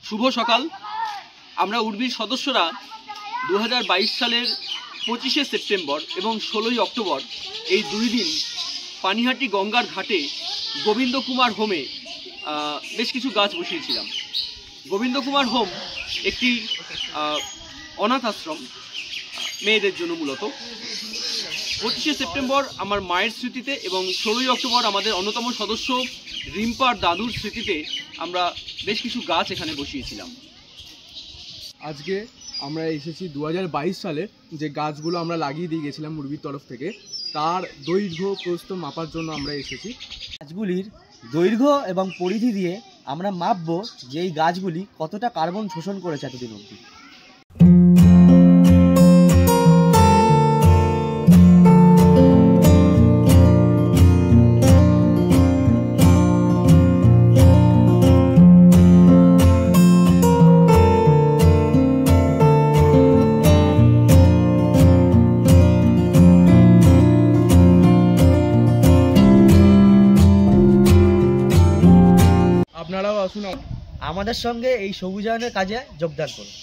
শুভ সকাল। আমরা উর্বির সদস্যরা 2022 সালের 25শে সেপ্টেম্বর এবং 16ই অক্টোবর এই দুই দিন পানিহাটি গঙ্গার ঘাটে গোবিন্দ কুমার হোমে বেশ কিছু গাছ বসিয়েছিলাম। গোবিন্দ কুমার হোম একটি অনাথ আশ্রম, মেয়েদের জন্য মূলত। 25শে সেপ্টেম্বর আমার মায়ের স্মৃতিতে এবং 16ই অক্টোবর আমাদের অন্যতম সদস্য রিম্পার দাদুর স্মৃতিতে আমরা বেশ কিছু গাছ এখানে বসিয়েছিলাম। আজকে আমরা এসেছি 2022 সালে যে গাছগুলো আমরা লাগিয়ে দিয়ে গেছিলাম উর্বির তরফ থেকে, তার দৈর্ঘ্য প্রস্থ মাপার জন্য আমরা এসেছি। গাছগুলির দৈর্ঘ্য এবং পরিধি দিয়ে আমরা মাপবো যে এই গাছগুলি কতটা কার্বন শোষণ করেছে এতদিন অবধি। আপনারাও আসুন, আমাদের সঙ্গে এই সবুজায়নের কাজে যোগদান করুন।